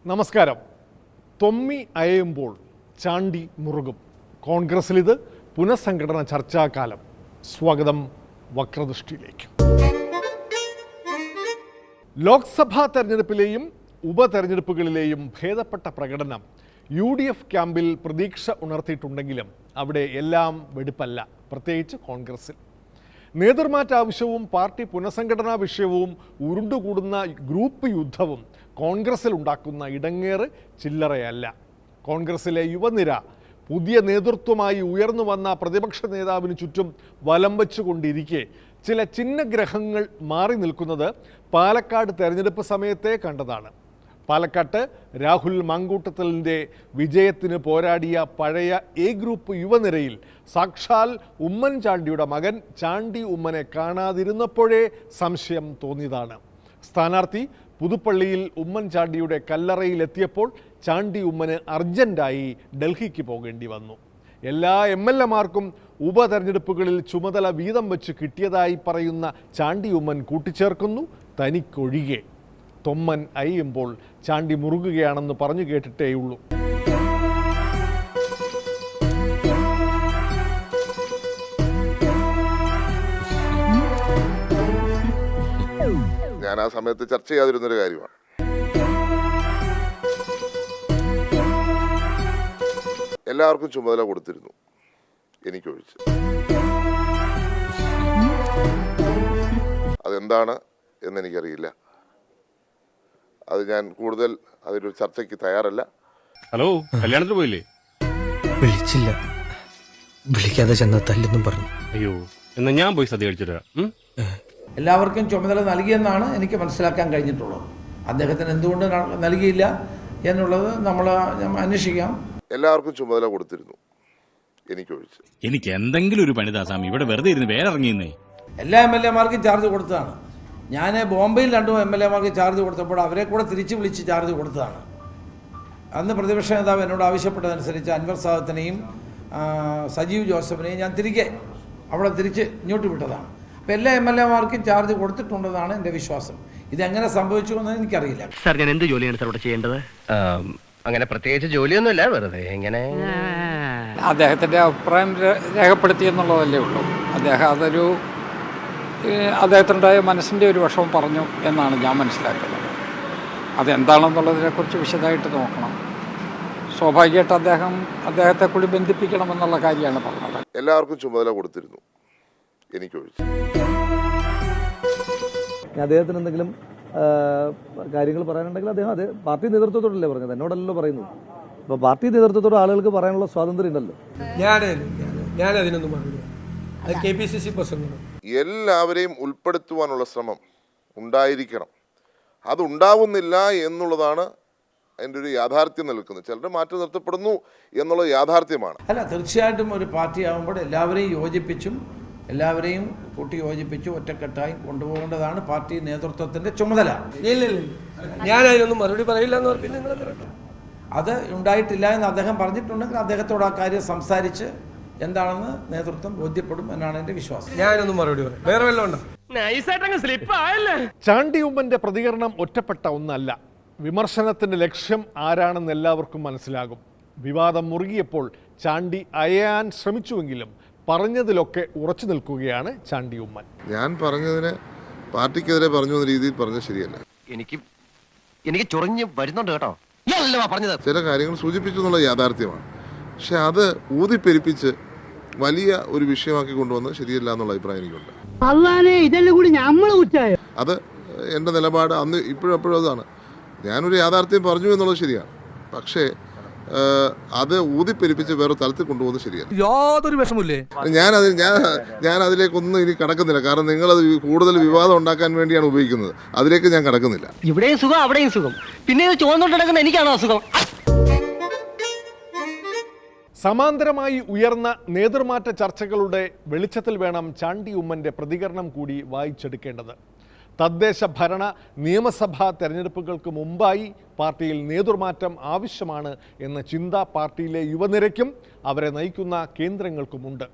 നമസ്കാരം. തൊമ്മി അയയുമ്പോൾ ചാണ്ടി മുറുകും. കോൺഗ്രസിലിത് പുനഃസംഘടന ചർച്ചാകാലം. സ്വാഗതം വക്രദൃഷ്ടിയിലേക്ക്. ലോക്സഭാ തെരഞ്ഞെടുപ്പിലെയും ഉപതെരഞ്ഞെടുപ്പുകളിലെയും ഭേദപ്പെട്ട പ്രകടനം UDF ക്യാമ്പിൽ പ്രതീക്ഷ ഉണർത്തിയിട്ടുണ്ടെങ്കിലും അവിടെ എല്ലാം വെടിപ്പല്ല, പ്രത്യേകിച്ച് കോൺഗ്രസിൽ. നേതൃമാറ്റ ആവശ്യവും പാർട്ടി പുനഃസംഘടനാ വിഷയവും ഉരുണ്ടുകൂടുന്ന ഗ്രൂപ്പ് യുദ്ധവും കോൺഗ്രസിൽ ഉണ്ടാക്കുന്ന ഇടങ്ങേറ് ചില്ലറയല്ല. കോൺഗ്രസിലെ യുവനിര പുതിയ നേതൃത്വമായി ഉയർന്നു വന്ന പ്രതിപക്ഷ നേതാവിന് ചുറ്റും വലം വെച്ചുകൊണ്ടിരിക്കെ ചില ചിഹ്നഗ്രഹങ്ങൾ മാറി നിൽക്കുന്നത് പാലക്കാട് തെരഞ്ഞെടുപ്പ് സമയത്തെ കണ്ടതാണ്. പാലക്കാട്ട് രാഹുൽ മാങ്കൂട്ടത്തലിൻ്റെ വിജയത്തിന് പോരാടിയ പഴയ എ ഗ്രൂപ്പ് യുവനിരയിൽ സാക്ഷാൽ ഉമ്മൻചാണ്ടിയുടെ മകൻ ചാണ്ടി ഉമ്മനെ കാണാതിരുന്നപ്പോഴേ സംശയം തോന്നിയതാണ്. സ്ഥാനാർത്ഥി പുതുപ്പള്ളിയിൽ ഉമ്മൻചാണ്ടിയുടെ കല്ലറയിലെത്തിയപ്പോൾ ചാണ്ടി ഉമ്മന് അർജൻറ്റായി ഡൽഹിക്ക് പോകേണ്ടി വന്നു. എല്ലാ MLA-മാർക്കും ഉപതെരഞ്ഞെടുപ്പുകളിൽ ചുമതല വീതം വെച്ച് കിട്ടിയതായി പറയുന്ന ചാണ്ടി ഉമ്മൻ കൂട്ടിച്ചേർക്കുന്നു, തനിക്കൊഴികെ. തൊമ്മൻ അയ്യുമ്പോൾ ചാണ്ടി മുറുകുകയാണെന്ന് പറഞ്ഞു കേട്ടിട്ടേയുള്ളൂ. ഞാൻ ആ സമയത്ത് ചർച്ച ചെയ്യാതിരുന്നൊരു കാര്യമാണ്. എല്ലാവർക്കും ചുമതല കൊടുത്തിരുന്നു, എനിക്കൊഴിച്ച്. അതെന്താണ് എന്നെനിക്കറിയില്ല. അത് ഞാൻ കൂടുതൽ അതിലൊരു ചർച്ചയ്ക്ക് തയ്യാറല്ല. ഹലോ, കല്യാണത്തിന് പോയില്ലേ? വിളിച്ചില്ല, വിളിക്കാതെ ചെന്ന തല്ലെന്നും പറഞ്ഞു. അയ്യോ, എന്നാ ഞാൻ പോയി സദ്യ കഴിച്ചിട്ട് വരാം. എല്ലാവർക്കും ചുമതല നൽകിയെന്നാണ് എനിക്ക് മനസ്സിലാക്കാൻ കഴിഞ്ഞിട്ടുള്ളത്. അദ്ദേഹത്തിന് എന്തുകൊണ്ട് നൽകിയില്ല എന്നുള്ളത് നമ്മൾ അന്വേഷിക്കാം. എല്ലാവർക്കും ചുമതല കൊടുത്തിരുന്നു, എനിക്കൊഴിച്ച്. എനിക്ക് എന്തെങ്കിലും ഒരു പണിതാസാമി, ഇവിടെ വെറുതെ ഇരുന്ന് വേറെ ഇറങ്ങിയെന്നേ. എല്ലാ MLA-മാർക്കും ചാർജ് കൊടുത്തതാണ്. ഞാൻ ബോംബെയിൽ 2 MLA-മാർക്ക് ചാർജ് കൊടുത്തപ്പോൾ അവരെ കൂടെ തിരിച്ച് വിളിച്ച് ചാർജ് കൊടുത്തതാണ്. അന്ന് പ്രതിപക്ഷ നേതാവ് എന്നോട് ആവശ്യപ്പെട്ടതനുസരിച്ച് അൻവർ സാദത്തിനെയും സജീവ് ജോസഫിനെയും ഞാൻ തിരിച്ച് ഇങ്ങോട്ട് വിട്ടതാണ്. അപ്പോൾ എല്ലാ MLA-മാർക്കും ചാർജ് കൊടുത്തിട്ടുണ്ടെന്നാണ് എൻ്റെ വിശ്വാസം. ഇതെങ്ങനെ സംഭവിച്ചു എന്ന് എനിക്കറിയില്ല. സാർ, ഞാൻ എന്ത് ജോലിയാണ് സാർ ഇവിടെ ചെയ്യേണ്ടത്? അങ്ങനെ പ്രത്യേകിച്ച് ജോലിയൊന്നുമില്ല, വെറുതെ ഇങ്ങനെ അദ്ദേഹത്തിൻ്റെ അഭിപ്രായം രേഖപ്പെടുത്തി എന്നുള്ളതല്ലേ ഉള്ളൂ. അദ്ദേഹത്തിനുണ്ടായ മനസ്സിൻ്റെ ഒരു വിഷമം പറഞ്ഞു എന്നാണ് ഞാൻ മനസ്സിലാക്കുന്നത്. അതെന്താണെന്നുള്ളതിനെക്കുറിച്ച് വിശദമായിട്ട് നോക്കണം. സ്വാഭാവികമായിട്ട് അദ്ദേഹത്തെ കൂടി ബന്ധിപ്പിക്കണമെന്നുള്ള കാര്യമാണ് പറഞ്ഞത്. എല്ലാവർക്കും ചുമതല കൊടുത്തിരുന്നു, എനിക്കൊഴിച്ച്. അദ്ദേഹത്തിന് എന്തെങ്കിലും കാര്യങ്ങൾ പറയാനുണ്ടെങ്കിൽ അദ്ദേഹം പാർട്ടി നേതൃത്വത്തോടല്ലേ പറഞ്ഞത്, എന്നോടല്ലോ പറയുന്നു. അപ്പോൾ പാർട്ടി നേതൃത്വത്തോട് ആളുകൾക്ക് പറയാനുള്ള സ്വാതന്ത്ര്യം ഉണ്ടല്ലോ. ഞാൻ അതിനൊന്നും പറഞ്ഞില്ല. അത് KPCC പ്രസിഡന്റ്. എല്ലാവരെയും ഉൾപ്പെടുത്തുവാനുള്ള ശ്രമം ഉണ്ടായിരിക്കണം. അതുണ്ടാവുന്നില്ല എന്നുള്ളതാണ് അതിൻ്റെ ഒരു യാഥാർത്ഥ്യം നിൽക്കുന്നത്. ചിലർ മാറ്റി നിർത്തപ്പെടുന്നു എന്നുള്ള യാഥാർത്ഥ്യമാണ്. അല്ല, തീർച്ചയായിട്ടും ഒരു പാർട്ടി ആകുമ്പോൾ എല്ലാവരെയും കൂട്ടി യോജിപ്പിച്ച് ഒറ്റക്കെട്ടായി കൊണ്ടുപോകേണ്ടതാണ് പാർട്ടി നേതൃത്വത്തിൻ്റെ ചുമതല. ഇല്ല, ഞാൻ അതിനൊന്നും മറുപടി പറയില്ല എന്ന് പറഞ്ഞാൽ നിങ്ങൾ അത് ഉണ്ടായിട്ടില്ല എന്ന് അദ്ദേഹം പറഞ്ഞിട്ടുണ്ടെങ്കിൽ അദ്ദേഹത്തോട് ആ കാര്യം സംസാരിച്ച് എന്താണെന്ന് നേതൃത്വം ബോധ്യപ്പെടും എന്നാണ് എൻ്റെ വിശ്വാസം. ഞാനൊന്നും മറുപടി പറയാം. വേറെ വല്ലതും ഉണ്ടോ? ചാണ്ടി ഉമ്മന്റെ പ്രതികരണം ഒറ്റപ്പെട്ട ഒന്നല്ല. വിമർശനത്തിന്റെ ലക്ഷ്യം ആരാണെന്ന് എല്ലാവർക്കും മനസ്സിലാകും. വിവാദം മുറുകിയപ്പോൾ ചാണ്ടി അയയാൻ ശ്രമിച്ചുവെങ്കിലും പറഞ്ഞതിലൊക്കെ ഉറച്ചു നിൽക്കുകയാണ് ചാണ്ടി ഉമ്മൻ. ഞാൻ പറഞ്ഞതിന് പാർട്ടിക്കെതിരെ പറഞ്ഞു എന്ന രീതിയിൽ പറഞ്ഞത് ശരിയല്ല. എനിക്ക് ചൊറിഞ്ഞ് വരുന്നുണ്ട് കേട്ടോ. പറഞ്ഞത് ചില കാര്യങ്ങൾ സൂചിപ്പിച്ചു എന്നുള്ള യാഥാർത്ഥ്യമാണ്. പക്ഷെ അത് ഊതിപ്പെരിപ്പിച്ച് വലിയ ഒരു വിഷയമാക്കി കൊണ്ടുവന്നത് ശരിയല്ല എന്നുള്ള അഭിപ്രായം എനിക്കുണ്ട്. അത് എൻ്റെ നിലപാട് അന്ന് ഇപ്പോഴും അതാണ്. ഞാനൊരു യാഥാർത്ഥ്യം പറഞ്ഞു എന്നുള്ളത് ശരിയാണ്. പക്ഷേ അത് ഊതിപ്പെരിപ്പിച്ച് വേറെ തലത്തിൽ കൊണ്ടുപോകുന്നത് ശരിയല്ല. യാതൊരു വിഷമില്ലേ? ഞാൻ അതിലേക്കൊന്നും ഇനി കടക്കുന്നില്ല. കാരണം നിങ്ങളത് കൂടുതൽ വിവാദം ഉണ്ടാക്കാൻ വേണ്ടിയാണ് ഉപയോഗിക്കുന്നത്. അതിലേക്ക് ഞാൻ കടക്കുന്നില്ല. ഇവിടെയും സുഖം, അവിടെയും സുഖം. പിന്നെ ചോദിച്ചുകൊണ്ടിരിക്കുന്ന എനിക്കാണോ അസുഖം? സമാന്തരമായി ഉയർന്ന നേതൃമാറ്റ ചർച്ചകളുടെ വെളിച്ചത്തിൽ വേണം ചാണ്ടി ഉമ്മന്റെ പ്രതികരണം കൂടി വായിച്ചെടുക്കേണ്ടത്. തദ്ദേശ ഭരണ നിയമസഭാ തെരഞ്ഞെടുപ്പുകൾക്ക് മുമ്പായി പാർട്ടിയിൽ നേതൃമാറ്റം ആവശ്യമാണ് എന്ന ചിന്ത പാർട്ടിയിലെ യുവനിരയ്ക്കും അവരെ നയിക്കുന്ന കേന്ദ്രങ്ങൾക്കുമുണ്ട്.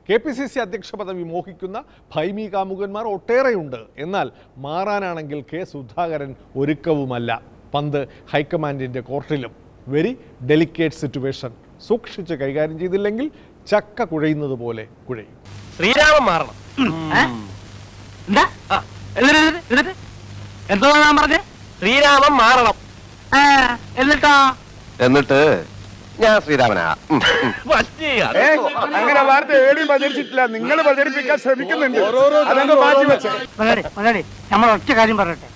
KPCC അധ്യക്ഷ പദവി മോഹിക്കുന്ന ഭൈമി കാമുകന്മാർ ഒട്ടേറെയുണ്ട്. എന്നാൽ മാറാനാണെങ്കിൽ K. സുധാകരൻ ഒരുക്കവുമല്ല. പന്ത് ഹൈക്കമാൻഡിൻ്റെ കോർട്ടിലും. Very delicate situation. സൂക്ഷിച്ച് കൈകാര്യം ചെയ്തില്ലെങ്കിൽ ചക്ക കുഴയുന്നത് പോലെ കുഴയും. ശ്രീരാമൻ മാറണം. എന്താ എന്നിട്ട് എന്തോ ഞാൻ പറഞ്ഞേ? ശ്രീരാമൻ മാറണം. എന്നിട്ടോ? എന്നിട്ട് ഞാൻ ശ്രീരാമനാ. അങ്ങനെ വാർത്ത എവിടെയും പ്രചരിച്ചിട്ടില്ല. നിങ്ങൾ പ്രചരിപ്പിക്കാൻ ശ്രമിക്കുന്നുണ്ട്. അതങ്ങ് മാറ്റി വെച്ചേ. മലയാളി നമ്മൾ ഒറ്റ കാര്യം പറയട്ടെ,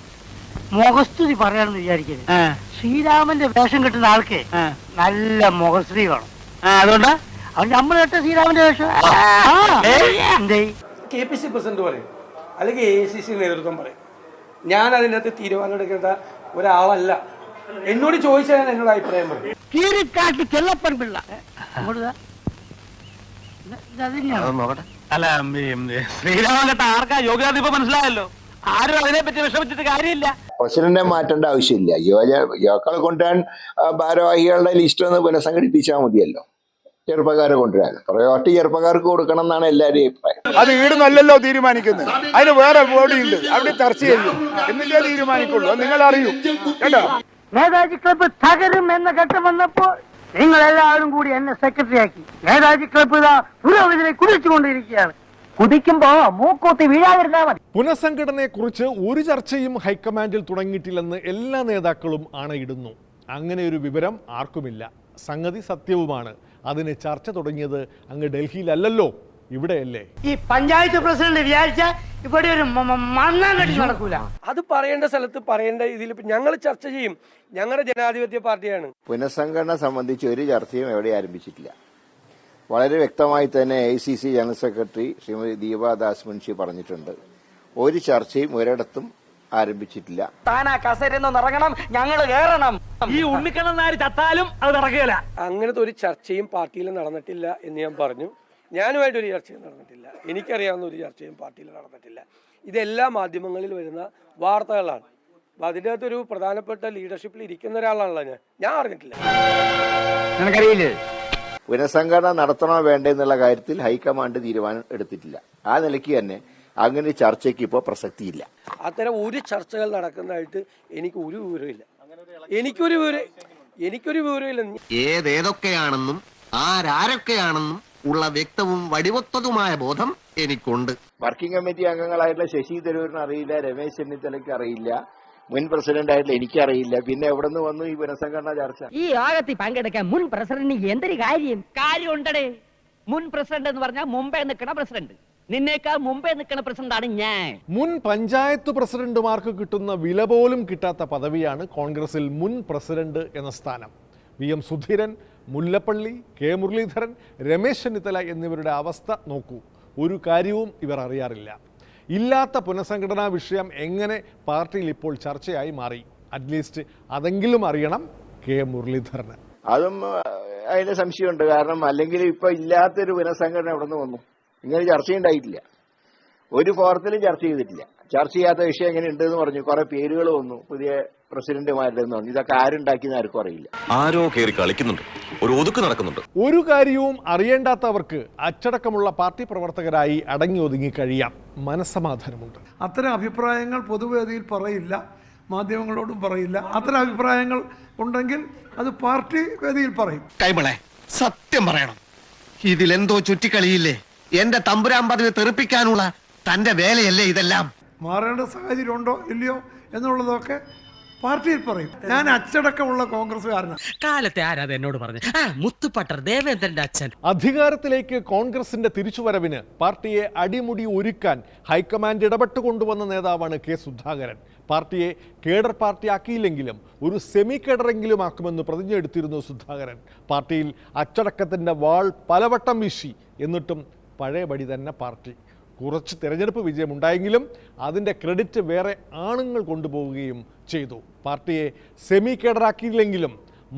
മുഖസ്തുതി പറയാണെന്ന് വിചാരിക്കരുത്. ശ്രീരാമന്റെ വേഷം കെട്ടുന്ന ആൾക്ക് നല്ല മുഖസ്തുതി വേണം. അതുകൊണ്ട് അവൻ നമ്മൾ കേട്ട ശ്രീരാമന്റെ വേഷം KPC പ്രസിഡന്റ് പറയും, അല്ലെങ്കിൽ AICC നേതൃത്വം പറയും. ഞാൻ അതിനകത്ത് തീരുമാനം എടുക്കേണ്ട ഒരാളല്ല. എന്നോട് ചോദിച്ചാൽ ഞാൻ എന്നോട് അഭിപ്രായം പറയും. കീരിക്കാട്ട് ചെല്ലപ്പൻ പിള്ള അല്ല, ശ്രീരാമൻ കേട്ട ആർക്കാ യോഗ്യത ഇപ്പൊ മനസ്സിലായല്ലോ. ആരും അതിനെ പറ്റി വിഷമിച്ചിട്ട് കാര്യമില്ല. പ്രസിഡന്റിനെ മാറ്റേണ്ട ആവശ്യമില്ല. യുവാക്കളെ കൊണ്ടുവരാൻ ഭാരവാഹികളുടെ ലിസ്റ്റ് ഒന്ന് പുനഃസംഘടിപ്പിച്ചാൽ മതിയല്ലോ. ചെറുപ്പക്കാരെ കൊണ്ടുവരാൻ പ്രയോറിറ്റി ചെറുപ്പക്കാർക്ക് കൊടുക്കണം എന്നാണ് എല്ലാവരുടെയും അഭിപ്രായം. അത് ഈടുന്നല്ലല്ലോ തീരുമാനിക്കുന്നത്. അതിന് വേറെ ബോഡി ഉണ്ട്, അവിടെ ചർച്ച ചെയ്യും. എന്നിട്ടേ തീരുമാനിക്കുള്ളൂ. നിങ്ങൾ അറിയൂ കേട്ടോ. നേതാജി ക്ലബ്ബ് തകരും എന്ന ഘട്ടം വന്നപ്പോൾ നിങ്ങൾ എല്ലാവരും കൂടി എന്നെ സെക്രട്ടറി ആക്കി. നേതാജി ക്ലബ്ബ് പുരോഗതിനെ കുതിച്ചുകൊണ്ടിരിക്കുകയാണ്. കുതിക്കുമ്പോ മൂക്കൂത്തി വീഴാതിരുന്നാ മതി. പുനഃസംഘടനയെക്കുറിച്ച് ഒരു ചർച്ചയും ഹൈക്കമാൻഡിൽ തുടങ്ങിയിട്ടില്ലെന്ന് എല്ലാ നേതാക്കളും ആണയിടുന്നു. അങ്ങനെ ഒരു വിവരം ആർക്കുമില്ല. സംഗതി സത്യവുമാണ്. അതിന് ചർച്ച തുടങ്ങിയത് അങ്ങ് ഡൽഹിയിലല്ലല്ലോ, ഇവിടെയല്ലേ. ഈ പഞ്ചായത്ത് പ്രസിഡന്റ് വിചാരിച്ച ഇവിടെ ഒരു മണ്ണാങ്കട്ടി നടക്കൂല. അത് പറയേണ്ട സ്ഥലത്ത് പറയേണ്ട ഇതിൽ ഞങ്ങൾ ചർച്ച ചെയ്യും. ഞങ്ങളുടെ ജനാധിപത്യ പാർട്ടിയാണ്. പുനഃസംഘടന സംബന്ധിച്ച് ഒരു ചർച്ചയും എവിടെ ആരംഭിച്ചിട്ടില്ല. വളരെ വ്യക്തമായി തന്നെ AICC general secretary Shrimati Deepa Das Munshi പറഞ്ഞിട്ടുണ്ട്. ഒരു ചർച്ചയും ഒരിടത്തും ആരംഭിച്ചിട്ടില്ല. താനാ കസേരന്ന് ഇറങ്ങണം, ഞങ്ങള് കേറണം. ഈ ഉണ്ണിക്കണ്ണനാര് ചത്താലും അത് നടക്കുകയില്ല. അങ്ങനത്തെ ഒരു ചർച്ചയും പാർട്ടിയിൽ നടന്നിട്ടില്ല എന്ന് ഞാൻ പറഞ്ഞു. ഞാനുമായിട്ടൊരു ചർച്ചയും നടന്നിട്ടില്ല. എനിക്കറിയാവുന്ന ഒരു ചർച്ചയും പാർട്ടിയിൽ നടന്നിട്ടില്ല. ഇതെല്ലാ മാധ്യമങ്ങളിൽ വരുന്ന വാർത്തകളാണ്. അപ്പം അതിൻ്റെ അകത്തൊരു പ്രധാനപ്പെട്ട ലീഡർഷിപ്പിൽ ഇരിക്കുന്ന ഒരാളാണല്ലോ ഞാൻ അറിഞ്ഞിട്ടില്ല. നിനക്കറിയില്ലേ? പുനഃസംഘടന നടത്തണോ വേണ്ടേ എന്നുള്ള കാര്യത്തിൽ ഹൈക്കമാൻഡ് തീരുമാനം എടുത്തിട്ടില്ല. ആ നിലയ്ക്ക് തന്നെ അങ്ങനെ ചർച്ചയ്ക്ക് ഇപ്പോൾ പ്രസക്തിയില്ല. അത്തരം ഒരു ചർച്ചകൾ നടക്കുന്നതായിട്ട് എനിക്ക് ഒരു വിവരമില്ല. എനിക്കൊരു വിവരമില്ല. ഏതൊക്കെയാണെന്നും ആരൊക്കെയാണെന്നും ഉള്ള വ്യക്തവും വടിവത്തതുമായ ബോധം എനിക്കുണ്ട്. വർക്കിംഗ് കമ്മിറ്റി അംഗങ്ങളായിട്ടുള്ള ശശി തരൂരിന് അറിയില്ല, രമേശ് ചെന്നിത്തലയ്ക്ക് അറിയില്ല, മുൻ പ്രസിഡന്റ് ആയിട്ടുള്ള എനിക്കറിയില്ല. പിന്നെ എവിടെ നിന്ന് വന്നു ഈ പുനഃസംഘടന ചർച്ച? ഈ യോഗത്തിൽ പങ്കെടുക്കാൻ മുൻ പ്രസിഡന്റിന് എന്തൊരു കാര്യം ഉണ്ടേ. മുൻ പ്രസിഡന്റ് എന്ന് പറഞ്ഞാൽ മുമ്പേ നിൽക്കണ പ്രസിഡന്റ്. നിന്നേക്കാൾ മുമ്പേ നിൽക്കുന്ന പ്രസിഡന്റാണ് ഞാൻ. മുൻ പഞ്ചായത്ത് പ്രസിഡന്റുമാർക്ക് കിട്ടുന്ന വില പോലും കിട്ടാത്ത പദവിയാണ് കോൺഗ്രസിൽ മുൻ പ്രസിഡന്റ് എന്ന സ്ഥാനം. VM സുധീരൻ, മുല്ലപ്പള്ളി, K മുരളീധരൻ, രമേശ് ചെന്നിത്തല എന്നിവരുടെ അവസ്ഥ നോക്കൂ. ഒരു കാര്യവും ഇവർ അറിയാറില്ല. ഇല്ലാത്ത പുനഃസംഘടനാ വിഷയം എങ്ങനെ പാർട്ടിയിൽ ഇപ്പോൾ ചർച്ചയായി മാറി? അറ്റ്ലീസ്റ്റ് അതെങ്കിലും അറിയണം K മുരളീധരന്. അതും അതിന് സംശയമുണ്ട്. കാരണം അല്ലെങ്കിൽ ഇപ്പൊ ഇല്ലാത്തൊരു പുനഃസംഘടന എവിടെ നിന്ന് വന്നു? ഇങ്ങനെ ചർച്ചയുണ്ടായിട്ടില്ല. ഒരു ഫോറത്തിലും ചർച്ച ചെയ്തിട്ടില്ല. ചർച്ച ചെയ്യാത്ത വിഷയം എങ്ങനെ ഉണ്ടെന്ന് പറഞ്ഞു. കുറെ പേരുകൾ വന്നു, പുതിയ പ്രസിഡന്റുമാരുടെ എന്ന് പറഞ്ഞു. ഇതൊക്കെ ആരുണ്ടാക്കിയെന്ന് ആർക്കും അറിയില്ല. ആരോ കയറി കളിക്കുന്നുണ്ട്, ഒരു ഒതുക്ക് നടക്കുന്നുണ്ട്. ഒരു കാര്യവും അറിയേണ്ടാത്തവർക്ക് അച്ചടക്കമുള്ള പാർട്ടി പ്രവർത്തകരായി അടങ്ങി ഒതുങ്ങി കഴിയാം. മനസ്സമാധാനമുണ്ട്. അത്തരം അഭിപ്രായങ്ങൾ പൊതുവേദിയിൽ പറയില്ല, മാധ്യമങ്ങളോടും പറയില്ല. അത്തരം അഭിപ്രായങ്ങൾ ഉണ്ടെങ്കിൽ അത് പാർട്ടി വേദിയിൽ പറയും. കൈമളെ, സത്യം പറയണം, ഇതിലെന്തോ ചുറ്റിക്കളിയില്ലേ? എന്റെ തമ്പുരാൻ പദവി തെറിപ്പിക്കാനുള്ള തന്റെ വേലയല്ലേ ഇതെല്ലാം? മാറേണ്ട സാഹചര്യം ഉണ്ടോ ഇല്ലയോ എന്നുള്ളതൊക്കെ പാർട്ടിയിൽ പറയും. ഞാൻ അച്ചടക്കമുള്ള കോൺഗ്രസ്സുകാരനാണ്. കാലത്തെ ആരാധ എന്നോട് പറഞ്ഞു, മുത്തുപട്ടർ ദേവേന്ദ്രന്റെ അച്ഛൻ. അധികാരത്തിലേക്ക് കോൺഗ്രസിന്റെ തിരിച്ചുവരവിന് പാർട്ടിയെ അടിമുടി ഒരുക്കാൻ ഹൈക്കമാൻഡ് ഇടപെട്ട് കൊണ്ടുവന്ന നേതാവാണ് K സുധാകരൻ. പാർട്ടിയെ കേഡർ പാർട്ടിയാക്കിയില്ലെങ്കിലും ഒരു സെമി കേഡറെങ്കിലും ആക്കുമെന്ന് പ്രതിജ്ഞ എടുത്തിരുന്നു സുധാകരൻ. പാർട്ടിയിൽ അച്ചടക്കത്തിൻ്റെ വാൾ പലവട്ടം വീശി. എന്നിട്ടും പഴയപടി തന്നെ പാർട്ടി. കുറച്ച് തിരഞ്ഞെടുപ്പ് വിജയമുണ്ടായെങ്കിലും അതിൻ്റെ ക്രെഡിറ്റ് വേറെ ആണുങ്ങൾ കൊണ്ടുപോവുകയും ചെയ്തു. പാർട്ടിയെ സെമി കേഡറാക്കിയില്ലെങ്കിലും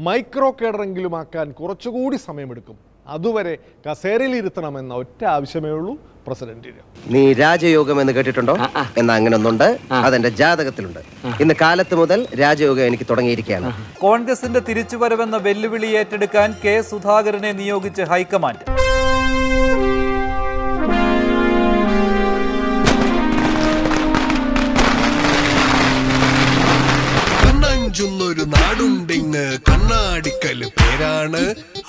മൈക്രോ കേഡറെങ്കിലും ആക്കാൻ കുറച്ചുകൂടി സമയമെടുക്കും. അതുവരെ കസേരയിലിരുത്തണമെന്ന ഒറ്റ ആവശ്യമേ ഉള്ളൂ പ്രസിഡന്റിന്. നീ രാജയോഗം എന്ന് കേട്ടിട്ടുണ്ടോ? എന്നാ അങ്ങനെ ഒന്നുണ്ട്, അതെന്റെ ജാതകത്തിലുണ്ട്. ഇന്ന് കാലത്ത് മുതൽ രാജയോഗം എനിക്ക് തുടങ്ങിയിരിക്കുകയാണ്. കോൺഗ്രസിന്റെ തിരിച്ചുവരവെന്ന വെല്ലുവിളി ഏറ്റെടുക്കാൻ K സുധാകരനെ നിയോഗിച്ച് ഹൈക്കമാൻഡ്. ുന്നു നാടുണ്ടിങ് കണ്ണാടിക്കല് പേരാണ്.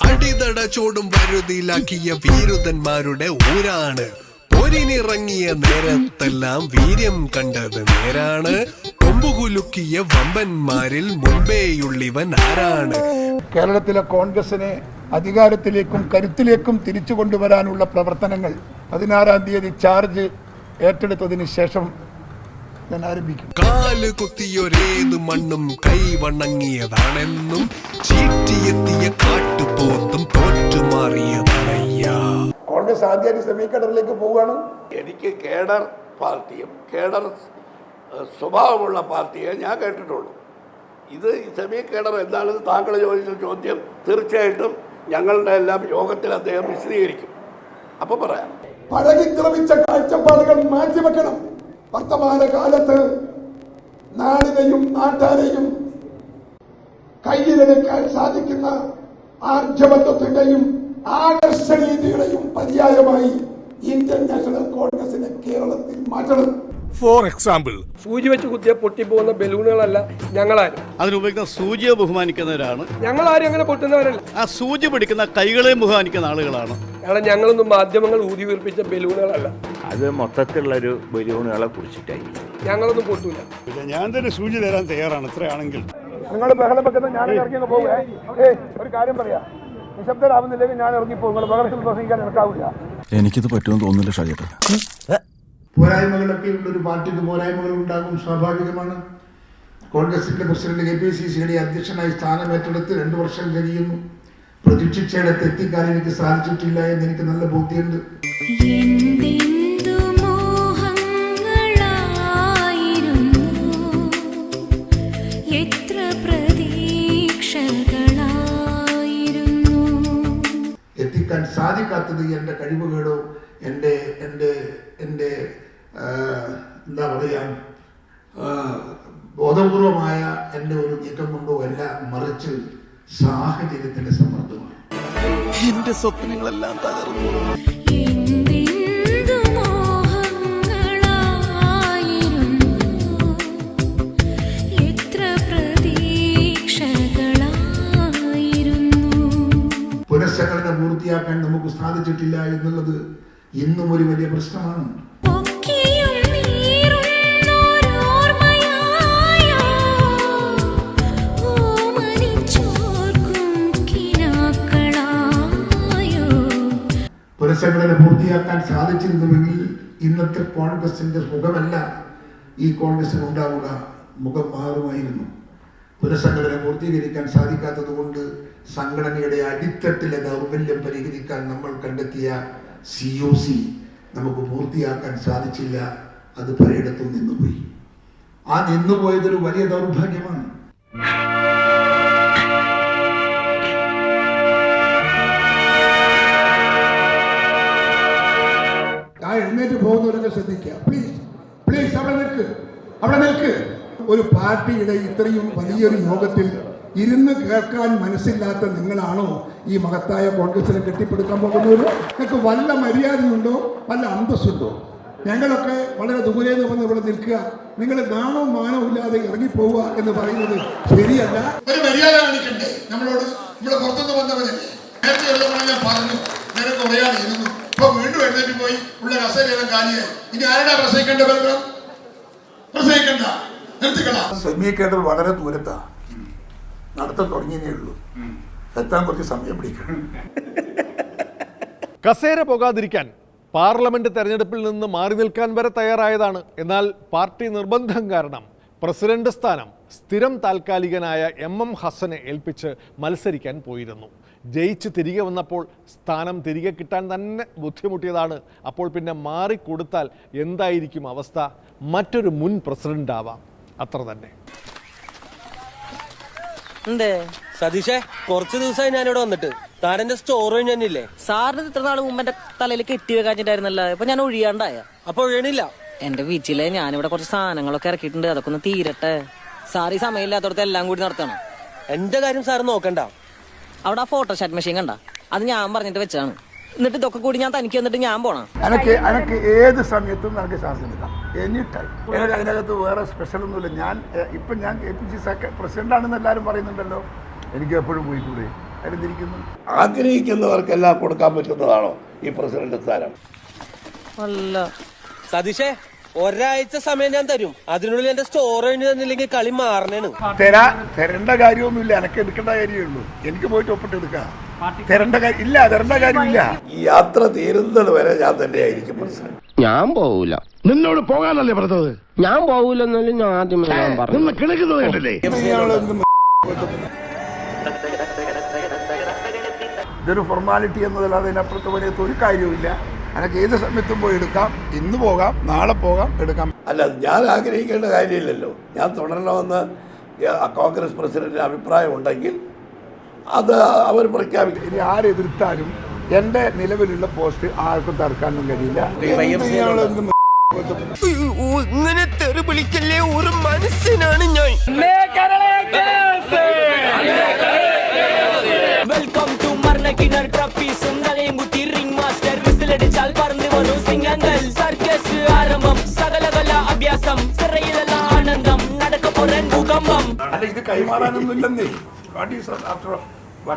അടിതട ചോടും വരുതിയിലാക്കിയ വീരുതന്മാരുടെ ഊരാണ്. പോരിനിറങ്ങിയ നേരത്തെല്ലാം വീര്യം കണ്ടത് നേരാണ്. കൊമ്പുകുലുക്കിയ വമ്പന്മാരിൽ മുൻപേയുള്ളിവൻ ആരാണ്? കേരളത്തിലെ കോൺഗ്രസിനെ അധികാരത്തിലേക്കും കരുത്തിലേക്കും തിരിച്ചു കൊണ്ടുവരാനുള്ള പ്രവർത്തനങ്ങൾ 16-ാം തീയതി ചാർജ് ഏറ്റെടുത്തതിന് ശേഷം ഞാൻ ആരംഭിക്കും. കാല് കുത്തിയൊരേത് മണ്ണും കൈവണങ്ങിയതാണെന്നും ചീറ്റിയെത്തിയ കാട്ടുപോത്തും തോറ്റുമാറിയതയ്യ. കോൺഗ്രസ് ആദ്യമായിട്ട് സെമി കേഡറിലേക്ക് പോവുകയാണ്. എനിക്ക് കേഡർ പാർട്ടിയും കേഡർ സ്വഭാവമുള്ള പാർട്ടിയെ ഞാൻ കേട്ടിട്ടുള്ളൂ. ഇത് സെമി കേഡർ എന്താണെന്ന് താങ്കൾ ചോദിച്ച ചോദ്യം തീർച്ചയായിട്ടും ഞങ്ങളുടെ എല്ലാം യോഗത്തിൽ അദ്ദേഹം വിശദീകരിക്കും. അപ്പോൾ പറയാം. പഴകിക്രമിച്ച കാഴ്ചപ്പാടുകൾ മാറ്റിവെക്കണം. വർത്തമാനകാലത്ത് നാടിനെയും നാട്ടാരെയും കയ്യിലെടുക്കാൻ സാധിക്കുന്ന ആർജവത്വത്തിന്റെയും ആകർഷണീയതയുടെയും പര്യായമായി ഇന്ത്യൻ നാഷണൽ കോൺഗ്രസിനെ കേരളത്തിൽ മാറ്റണം. ഫോർ എക്സാമ്പിൾ, സൂചി വെച്ച് കുത്തിയ പൊട്ടിപ്പോകുന്ന ബലൂണുകളല്ല ഞങ്ങളാരും. അതിനുപയോഗിക്കുന്ന സൂചിയെ ബഹുമാനിക്കുന്നവരാണ് ഞങ്ങളാരും അങ്ങനെ പൊട്ടുന്നവരല്ല. ആ സൂചി പിടിക്കുന്ന കൈകളെയും ബഹുമാനിക്കുന്ന ആളുകളാണ്. കാരണം ഞങ്ങളൊന്നും മാധ്യമങ്ങൾ ഊതി വീർപ്പിച്ച ബലൂണുകളല്ല. അത് മൊത്തത്തിലുള്ളൊരു ബലൂണുകളെ കുറിച്ചിട്ടായി. ഞങ്ങളൊന്നും പൊട്ടൂല. ഞാൻ തന്നെ സൂചി തരാൻ തയ്യാറാണ്. ഇത്രയാണെങ്കിൽ നിങ്ങൾ ബഹളം വെക്കുന്ന ഞാൻ ഇറങ്ങി പോകുക. ഒരു കാര്യം പറയാം, നിശബ്ദരാവുന്നില്ലെങ്കിൽ ഞാൻ ഇറങ്ങിപ്പോ. നിങ്ങൾ ബഹളത്തിൽ പ്രസംഗിക്കാൻ നടക്കാവില്ല. എനിക്കിത് പറ്റുമെന്ന് തോന്നുന്നില്ല ഷാജേട്ടാ. പോരായ്മകളൊക്കെ ഉള്ളൊരു പാർട്ടിക്ക് പോരായ്മകൾ ഉണ്ടാകും, സ്വാഭാവികമാണ്. കോൺഗ്രസിന്റെ പ്രസിഡന്റ് KPCCയുടെ അധ്യക്ഷനായി സ്ഥാനം ഏറ്റെടുത്ത് 2 വർഷം കഴിയുന്നു. പ്രതീക്ഷിച്ചിടത്ത് എത്തിക്കാൻ എനിക്ക് സാധിച്ചിട്ടില്ല എന്ന് എനിക്ക് നല്ല ബോധ്യമുണ്ട്. എത്തിക്കാൻ സാധിക്കാത്തത് എൻ്റെ കഴിവുകേടോ എൻ്റെ എന്താ പറയുക ബോധപൂർവമായ എൻ്റെ ഒരു നീക്കം കൊണ്ടോ അല്ല, മറിച്ച് സാഹചര്യത്തിന്റെ സമ്മർദ്ദമാണ്. എന്റെ സ്വപ്നങ്ങളെല്ലാം തകർന്നു. പുനഃസംഘടന പൂർത്തിയാക്കാൻ നമുക്ക് സാധിച്ചിട്ടില്ല എന്നുള്ളത് ഇന്നും ഒരു വലിയ പ്രശ്നമാണ്. പുനഃസംഘടന പൂർത്തിയാക്കാൻ സാധിച്ചിരുന്നുവെങ്കിൽ ഇന്നത്തെ കോൺഗ്രസിന്റെ മുഖമല്ല ഈ കോൺഗ്രസിന് ഉണ്ടാവുക, മുഖം മാറുമായിരുന്നു. പുനഃസംഘടന പൂർത്തീകരിക്കാൻ സാധിക്കാത്തത് കൊണ്ട് സംഘടനയുടെ അടിത്തട്ടിലെ ദൗർബല്യം പരിഹരിക്കാൻ നമ്മൾ കണ്ടെത്തിയ COC നമുക്ക് പൂർത്തിയാക്കാൻ സാധിച്ചില്ല. അത് പലയിടത്തും നിന്നുപോയി. ആ നിന്നുപോയതൊരു വലിയ ദൗർഭാഗ്യമാണ്. എഴുന്നേറ്റ് പോകുന്നവരൊക്കെ ശ്രദ്ധിക്കുക. പ്ലീസ് അവിടെ നിൽക്ക്. ഒരു പാർട്ടിയുടെ ഇത്രയും വലിയൊരു യോഗത്തിൽ ഇരുന്ന് കേൾക്കാൻ മനസ്സില്ലാത്ത നിങ്ങളാണോ ഈ മഹത്തായ കോൺഗ്രസിനെ കെട്ടിപ്പടുക്കാൻ പോകുന്നത്? നിങ്ങൾക്ക് വല്ല മര്യാദയുണ്ടോ, വല്ല അന്തസ്സുണ്ടോ? ഞങ്ങളൊക്കെ വളരെ ദൂരെ നിന്ന് വന്ന് ഇവിടെ നിൽക്കുക, നിങ്ങൾ നാണോ മാനോ ഇല്ലാതെ ഇറങ്ങിപ്പോവുക എന്ന് പറയുന്നത് ശരിയല്ല. ഒരു മര്യാദ കാണിക്കണ്ടേ നമ്മളോട്? ഇവിടെ പുറത്തുനിന്ന് വന്നവരല്ലേ? നേരത്തെ ഞാൻ പറഞ്ഞു, നേരെ കുറയാതെ ഇരുന്നു. ഇപ്പൊ വീണ്ടും എഴുന്നേറ്റ് പോയി ഉള്ള കസേരയെല്ലാം കാലിയായി. ഇനി ആരുടെ പ്രസംഗിക്കേണ്ട? പ്രസംഗിക്കണ്ട, നിർത്തിക്കളാ. സെമി കേഡർ വളരെ ദൂരത്താ, നടത്താൻ തുടങ്ങിയേ ഉള്ളൂ. എത്താൻ കുറച്ച് സമയം പിടിക്കണം. കസേര പോകാതിരിക്കാൻ പാർലമെന്റ് തെരഞ്ഞെടുപ്പിൽ നിന്ന് മാറി നിൽക്കാൻ വരെ തയ്യാറായതാണ്. എന്നാൽ പാർട്ടി നിർബന്ധം കാരണം പ്രസിഡന്റ് സ്ഥാനം സ്ഥിരം താൽക്കാലികനായ MM ഹസനെ ഏൽപ്പിച്ച് മത്സരിക്കാൻ പോയിരുന്നു. ജയിച്ച് തിരികെ വന്നപ്പോൾ സ്ഥാനം തിരികെ കിട്ടാൻ തന്നെ ബുദ്ധിമുട്ടിയതാണ്. അപ്പോൾ പിന്നെ മാറിക്കൊടുത്താൽ എന്തായിരിക്കും അവസ്ഥ? മറ്റൊരു മുൻ പ്രസിഡന്റ് ആവാം, അത്ര തന്നെ. സതീഷേ, കുറച്ച് ദിവസമായി ഞാനിവിടെ വന്നിട്ട് താരെന്റെ സ്റ്റോർ കഴിഞ്ഞില്ലേ? സാറിന് ഇത്ര നാൾ മുമ്പ് എന്റെ തലയിൽ കെട്ടി വെക്കാഞ്ഞിട്ടായിരുന്നല്ലോ. ഇപ്പൊ ഞാൻ ഒഴിയാണ്ടായ. അപ്പൊ ഒഴിയണില്ല. എന്റെ വീട്ടിലെ ഞാനിവിടെ കുറച്ച് സാധനങ്ങളൊക്കെ ഇറക്കിയിട്ടുണ്ട്, അതൊക്കെ ഒന്ന് തീരട്ടെ. സാർ ഈ സമയമില്ലാത്തടത്ത് എല്ലാം കൂടി നടത്തണം. എന്റെ കാര്യം സാറ് നോക്കണ്ട. അവിടെ ആ ഫോട്ടോസ്റ്റാറ്റ് മെഷീൻ കണ്ട, അത് ഞാൻ പറഞ്ഞിട്ട് വെച്ചാണ്. എന്നിട്ട് ഇതൊക്കെ കൂടി ഞാൻ തനിക്ക് വന്നിട്ട് ഞാൻ പോണം. എനിക്ക് ഏത് സമയത്തും നമുക്ക് ശ്വാസം എടുക്കാം. Any time. എനിക്ക് അതിനകത്ത് വേറെ സ്പെഷ്യലൊന്നുമില്ല. ഇപ്പം ഞാൻ KPCC പ്രസിഡന്റാണെന്ന് എല്ലാവരും പറയുന്നുണ്ടല്ലോ. എനിക്ക് എപ്പോഴും പോയിക്കൂടെ? അതിരിക്കുന്നു. ആഗ്രഹിക്കുന്നവർക്കെല്ലാം കൊടുക്കാൻ പറ്റുന്നതാണോ ഈ പ്രസിഡന്റ് സ്ഥാനം? അല്ല സതീഷേ, ഒരാഴ്ച സമയം ഞാൻ തരും. അതിനുള്ളിൽ എന്റെ സ്റ്റോർ തന്നില്ലെങ്കിൽ കളി മാറണേണ്. തരേണ്ട കാര്യമൊന്നുമില്ല. എനിക്ക് എടുക്കേണ്ട കാര്യമുള്ളൂ. എനിക്ക് പോയിട്ട് ഒപ്പിട്ടെടുക്കാം. തരേണ്ട കാര്യമില്ല. ഈ യാത്ര തീരുന്നത് വരെ ഞാൻ തന്നെയായിരിക്കും പ്രസിഡന്റ്. ഞാൻ പോവൂല. നിന്നോട് പോകാനല്ലേ പറഞ്ഞത്? ഞാൻ പോവൂലെന്നല്ലേ ഞാൻ ആദ്യമേ പറഞ്ഞു. കിണക്കുന്നത് കണ്ടല്ലേ? ഇതൊരു ഫോർമാലിറ്റി എന്നതല്ലാതെ അതിനപ്പുറത്ത് വലിയ ഒരു കാര്യവുമില്ല. അതൊക്കെ ഏത് സമയത്തും പോയി എടുക്കാം. ഇന്ന് പോകാം, നാളെ പോകാം, എടുക്കാം. അല്ല, ഞാൻ ആഗ്രഹിക്കേണ്ട കാര്യമില്ലല്ലോ. ഞാൻ തുടരണമെന്ന് കോൺഗ്രസ് പ്രസിഡന്റിന് അഭിപ്രായം ഉണ്ടെങ്കിൽ അത് അവർ പ്രഖ്യാപിക്കും. ഇനി ആരെതിർത്താലും എൻ്റെ നിലവിലുള്ള പോസ്റ്റ് ആർക്കും തർക്കാനൊന്നും കഴിയില്ല. ഇങ്ങനെ തെറി വിളിക്കല്ലേ, ഒരു മനസ്സിനാണ് ഞാൻ. വെൽക്കം ടു മർണക്കിണർ ട്രപ്പീസും നലയും കുത്തി റിംഗ് മാസ്റ്റർ വിസിലടിച്ചാൽ പറന്നു വരും സിംഗങ്ങൾ. സർക്കസ് ആരംഭം, സകലകല അഭ്യാസം, സിറയിലെല്ലാം ആനന്ദം, നടക്കപ്പോറൻ ഭൂകമ്പം. അല്ല, ഇത് കൈമാറാനൊന്നുമില്ലെന്നേ.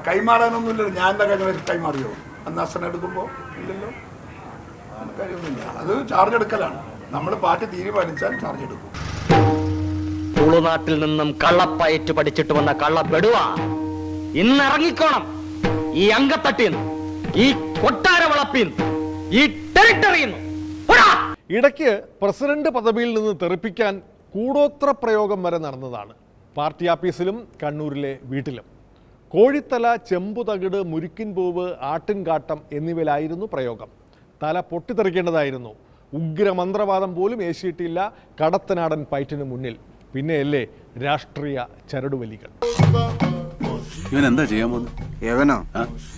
കൈമാറാനൊന്നുമില്ല. ഞാൻ എന്താ കൈമാറിയോ? അന്ന് അസന എടുക്കുമ്പോൾ ഇല്ലല്ലോ. കാര്യമൊന്നുമില്ല. അത് ചാർജ് എടുക്കലാണ്. നമ്മൾ പാർട്ടി തീരുമാനിച്ചാൽ ചാർജ് എടുക്കും. തുളുനാട്ടിൽ നിന്നും കള്ളപ്പയറ്റ് പഠിച്ചിട്ട് വന്ന കള്ളപ്പെടുവ ഇന്ന് ഇറങ്ങിക്കോണം. ഈ അങ്കത്തട്ടിന്ന്, ഈ കൊട്ടാര വളപ്പിന്ന്, ഈ ടെറിട്ടറിന്ന്. ഇടയ്ക്ക് പ്രസിഡന്റ് പദവിയിൽ നിന്ന് തെറിപ്പിക്കാൻ കൂടോത്ര പ്രയോഗം വരെ നടന്നതാണ്. പാർട്ടി ആഫീസിലും കണ്ണൂരിലെ വീട്ടിലും. കോഴിത്തല, ചെമ്പുതകിട്, മുരിക്കിൻ പൂവ്, ആട്ടിൻകാട്ടം എന്നിവയിലായിരുന്നു പ്രയോഗം. തല പൊട്ടിത്തെറിക്കേണ്ടതായിരുന്നു. ഉഗ്രമന്ത്രവാദം പോലും ഏശിയിട്ടില്ല കടത്തനാടൻ പയറ്റിന് മുന്നിൽ. പിന്നെയല്ലേ രാഷ്ട്രീയ ചരടുവലികൾ. ഇവൻ എന്താ ചെയ്യാൻ പോകുന്നത്?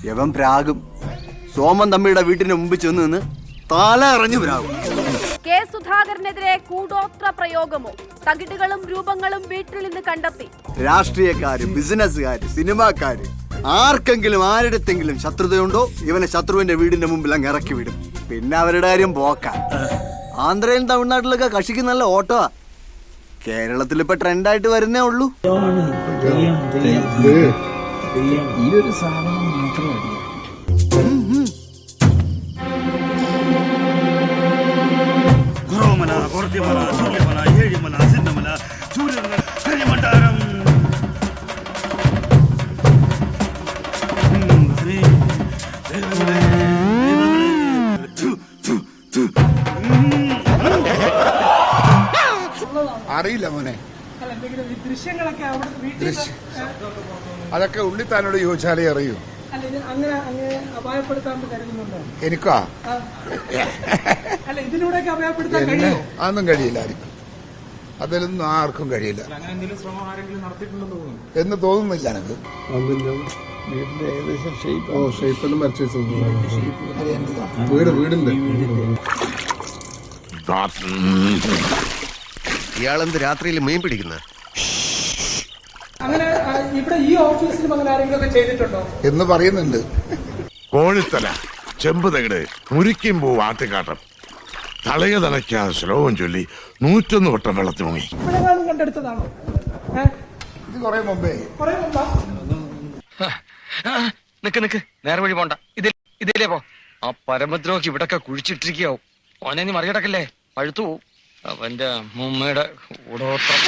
യവൻ പ്രാഗും. സോമൻ തമ്മിയുടെ വീട്ടിന് മുമ്പ് ചെന്ന് നിന്ന് തല അറിഞ്ഞു പ്രാഗും. കെ സുധാകരനെതിരെ കൂടോത്ര പ്രയോഗമോ? തകിടുകളും രൂപങ്ങളും വീട്ടിൽ നിന്ന് കണ്ടെത്തി. രാഷ്ട്രീയക്കാര്, ബിസിനസ്സുകാര്, സിനിമാക്കാര്, ആർക്കെങ്കിലും ആരുടെത്തെങ്കിലും ശത്രുതയുണ്ടോ ഇവനെ ശത്രുവിന്റെ വീടിന്റെ മുമ്പിൽ അങ്ങ് ഇറക്കി വിടും. പിന്നെ അവരുടെ കാര്യം പോക്കാം. ആന്ധ്രയിലും തമിഴ്നാട്ടിലൊക്കെ കക്ഷിക്ക് നല്ല ഓട്ടോവാ. കേരളത്തിൽ ഇപ്പൊ ട്രെൻഡായിട്ട് വരുന്നേ ഉള്ളൂ. ഈ ഒരു സാധനം മാത്രമല്ല. അറിയില്ല മോനെ. അതൊക്കെ ഉണ്ണിത്താനോട് ചോദിച്ചാലേ അറിയൂ. എനിക്കാ അതൊന്നും കഴിയില്ല. ആർക്കും അതിലൊന്നും ആർക്കും കഴിയില്ല എന്ന് തോന്നുന്നില്ല എനിക്ക്. വീടുണ്ട്. ഇയാളെന്ത് രാത്രിയിൽ മീൻ പിടിക്കുന്ന? അങ്ങനെ ഇവിടെ ഈ ഓഫീസിലും അങ്ങനെ ആരെങ്കിലും ചെയ്തിട്ടുണ്ടോ എന്ന് പറയുന്നുണ്ട്. കോഴിത്തല, ചെമ്പുതകിട്, മുരിക്കും പൂ, ആട്ടിക്കാട്ടം, തളയ തളയ്ക്കാ ശ്ലോകം ചൊല്ലി 101 വട്ടം വെള്ളത്തിൽ മുങ്ങി. കണ്ടെടുത്തതാണോ? ഇത് കുറെ മുമ്പേ. നിക്ക് നേരെ വഴി പോണ്ട. ഇതിലേ പോ. ആ പരമദ്രോഹി ഇവിടൊക്കെ കുഴിച്ചിട്ടിരിക്കാവും. ഓനെ നീ മറികടക്കല്ലേ, പഴുത്തു പോവും. അവന്റെ മുമ്മയുടെ കൂടോത്രം.